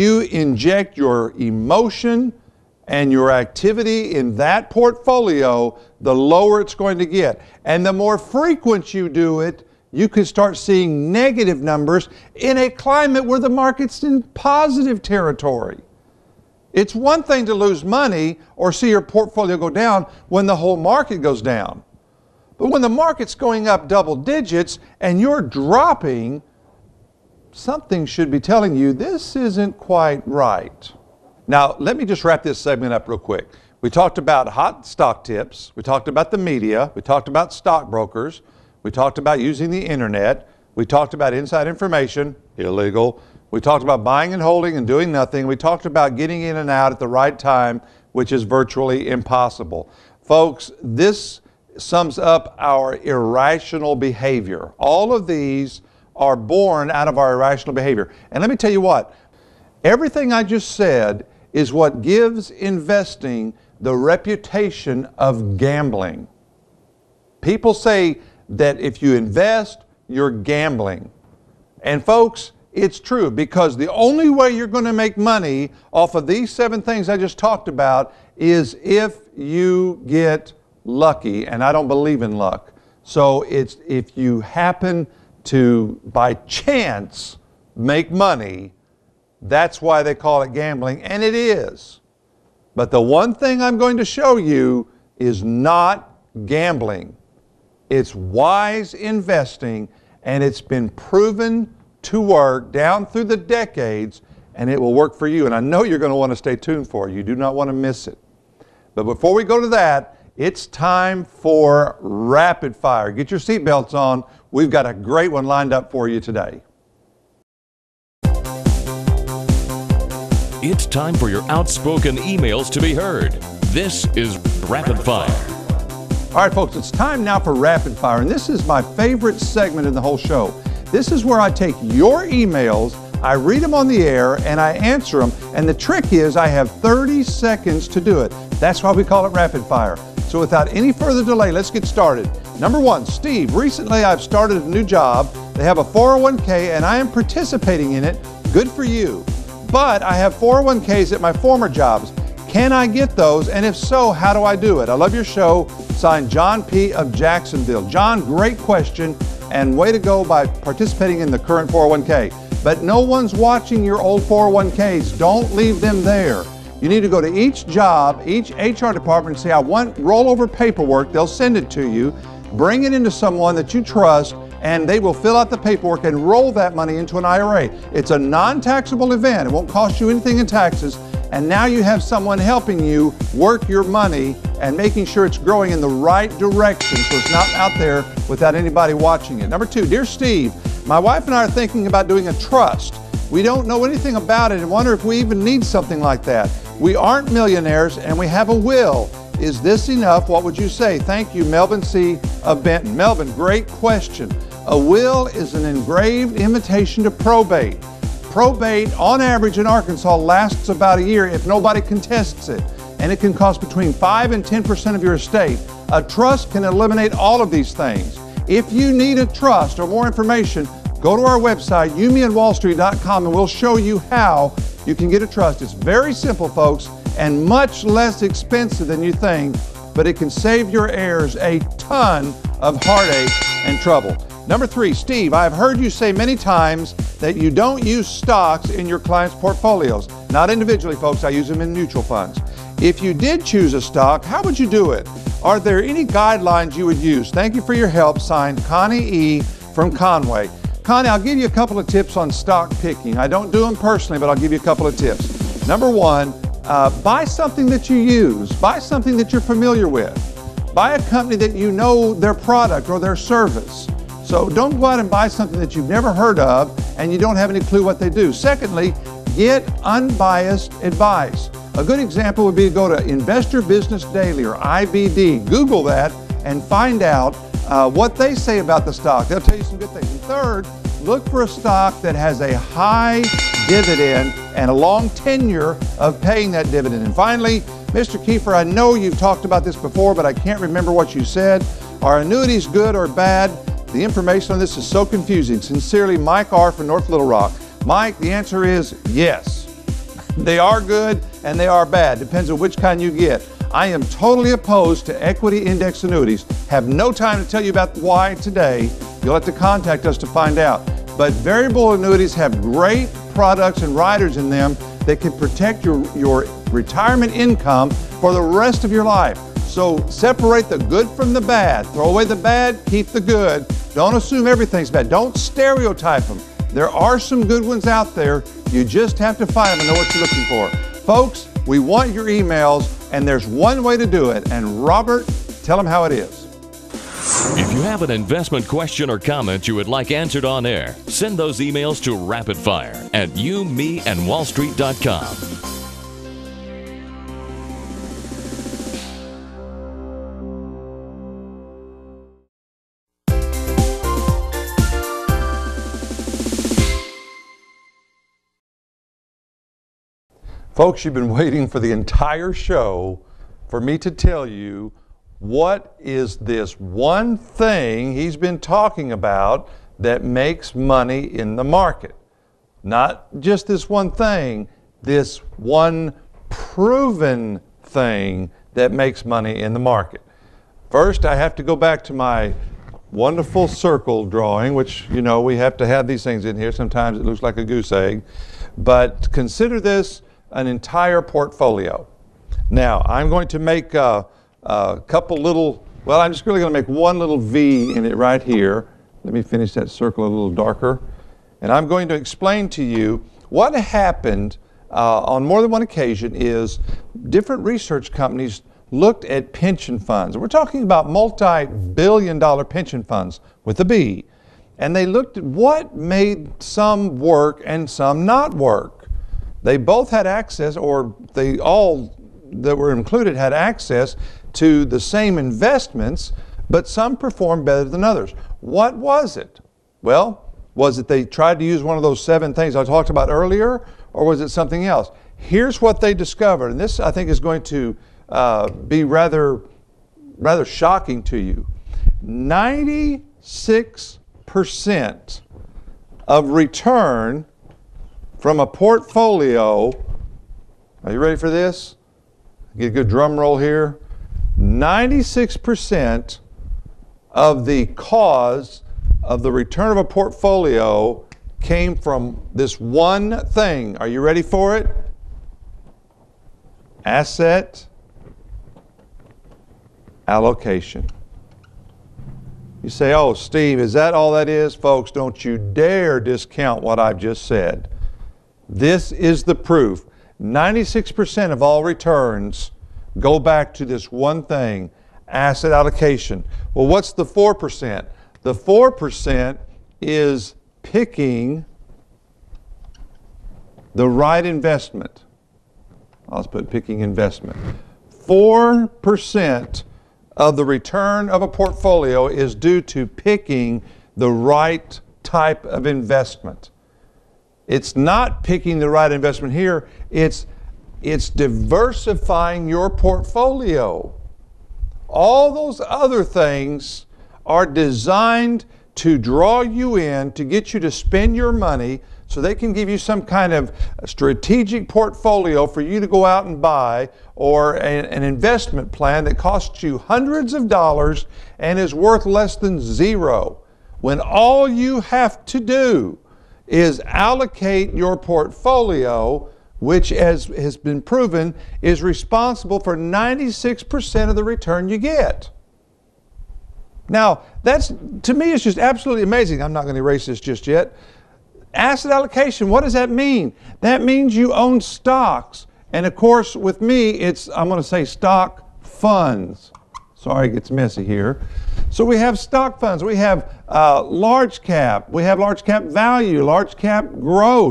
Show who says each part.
Speaker 1: you inject your emotion and your activity in that portfolio, the lower it's going to get. And the more frequent you do it, you can start seeing negative numbers in a climate where the market's in positive territory. It's one thing to lose money or see your portfolio go down when the whole market goes down. But when the market's going up double digits and you're dropping, something should be telling you this isn't quite right. Now, let me just wrap this segment up real quick. We talked about hot stock tips. We talked about the media. We talked about stockbrokers. We talked about using the internet. We talked about inside information, illegal. We talked about buying and holding and doing nothing. We talked about getting in and out at the right time, which is virtually impossible. Folks, this sums up our irrational behavior. All of these are born out of our irrational behavior. And let me tell you what, everything I just said is what gives investing the reputation of gambling. People say that if you invest, you're gambling. And folks, it's true, because the only way you're going to make money off of these 7 things I just talked about is if you get lucky, and I don't believe in luck. So it's if you happen to, by chance, make money, that's why they call it gambling, and it is. But the one thing I'm going to show you is not gambling. It's wise investing, and it's been proven to work down through the decades, and it will work for you. And I know you're going to want to stay tuned for it. You do not want to miss it. But before we go to that, it's time for rapid fire. Get your seatbelts on. We've got a great one lined up for you today.
Speaker 2: It's time for your outspoken emails to be heard. This is Rapid Fire.
Speaker 1: All right, folks, it's time now for Rapid Fire, and this is my favorite segment in the whole show. This is where I take your emails, I read them on the air, and I answer them. And the trick is I have 30 seconds to do it. That's why we call it Rapid Fire. So without any further delay, let's get started. Number 1, Steve, recently I've started a new job. They have a 401k, and I am participating in it. Good for you. But I have 401ks at my former jobs. Can I get those? And if so, how do I do it? I love your show. Signed, John P. of Jacksonville. John, great question, and way to go by participating in the current 401k. But no one's watching your old 401ks. Don't leave them there. You need to go to each job, each HR department, and say, I want rollover paperwork. They'll send it to you. Bring it into someone that you trust, and they will fill out the paperwork and roll that money into an IRA. It's a non-taxable event. It won't cost you anything in taxes. And now you have someone helping you work your money and making sure it's growing in the right direction so it's not out there without anybody watching it. Number 2, dear Steve, my wife and I are thinking about doing a trust. We don't know anything about it and wonder if we even need something like that. We aren't millionaires and we have a will. Is this enough? What would you say? Thank you, Melvin C. of Benton. Melvin, great question. A will is an engraved invitation to probate. Probate, on average in Arkansas, lasts about a year if nobody contests it, and it can cost between 5 and 10% of your estate. A trust can eliminate all of these things. If you need a trust or more information, go to our website, youmeandwallstreet.com, and we'll show you how you can get a trust. It's very simple, folks, and much less expensive than you think, but it can save your heirs a ton of heartache and trouble. Number 3, Steve, I've heard you say many times that you don't use stocks in your clients' portfolios. Not individually, folks, I use them in mutual funds. If you did choose a stock, how would you do it? Are there any guidelines you would use? Thank you for your help. Signed, Connie E. from Conway. Connie, I'll give you a couple of tips on stock picking. I don't do them personally, but I'll give you a couple of tips. Number 1, buy something that you use. Buy something that you're familiar with. Buy a company that you know their product or their service. So don't go out and buy something that you've never heard of and you don't have any clue what they do. Secondly, get unbiased advice. A good example would be to go to Investor Business Daily or IBD. Google that and find out what they say about the stock. They'll tell you some good things. And third, look for a stock that has a high dividend and a long tenure of paying that dividend. And finally, Mr. Kiefer, I know you've talked about this before, but I can't remember what you said. Are annuities good or bad? The information on this is so confusing. Sincerely, Mike R. from North Little Rock. Mike, the answer is yes. They are good and they are bad. Depends on which kind you get. I am totally opposed to equity index annuities. Have no time to tell you about why today. You'll have to contact us to find out. But variable annuities have great products and riders in them that can protect your retirement income for the rest of your life. So separate the good from the bad. Throw away the bad, keep the good. Don't assume everything's bad. Don't stereotype them. There are some good ones out there. You just have to find them and know what you're looking for. Folks, we want your emails, and there's one way to do it. And Robert, tell them how it is.
Speaker 2: If you have an investment question or comment you would like answered on air, send those emails to rapidfire@youmeandwallstreet.com.
Speaker 1: Folks, you've been waiting for the entire show for me to tell you what is this one thing he's been talking about that makes money in the market. Not just this one thing, this one proven thing that makes money in the market. First, I have to go back to my wonderful circle drawing, which, you know, we have to have these things in here. Sometimes it looks like a goose egg. But consider this an entire portfolio. Now, I'm going to make a couple little, well, I'm just really going to make one little V in it right here. Let me finish that circle a little darker. And I'm going to explain to you what happened on more than one occasion is different research companies looked at pension funds. We're talking about multi-billion-dollar pension funds with a B. And they looked at what made some work and some not work. They both had access, or they all that were included had access to the same investments, but some performed better than others. What was it? Well, was it they tried to use one of those 7 things I talked about earlier, or was it something else? Here's what they discovered, and this I think is going to be rather shocking to you. 96% of return from a portfolio, are you ready for this? Get a good drum roll here. 96% of the cause of the return of a portfolio came from this one thing. Are you ready for it? Asset allocation. You say, oh, Steve, is that all that is? Folks, don't you dare discount what I've just said. This is the proof. 96% of all returns go back to this one thing, asset allocation. Well, what's the 4%? The 4% is picking the right investment. I'll just put picking investment. 4% of the return of a portfolio is due to picking the right type of investment. It's not picking the right investment here, it's diversifying your portfolio. All those other things are designed to draw you in, to get you to spend your money so they can give you some kind of strategic portfolio for you to go out and buy, or an investment plan that costs you hundreds of dollars and is worth less than zero, when all you have to do is allocate your portfolio, which, as has been proven, is responsible for 96% of the return you get. Now, that's, to me, it's just absolutely amazing. I'm not going to erase this just yet. Asset allocation, what does that mean? That means you own stocks. And of course, with me, I'm going to say stock funds. Sorry, it gets messy here. So we have stock funds. We have large cap. We have large cap value, large cap growth.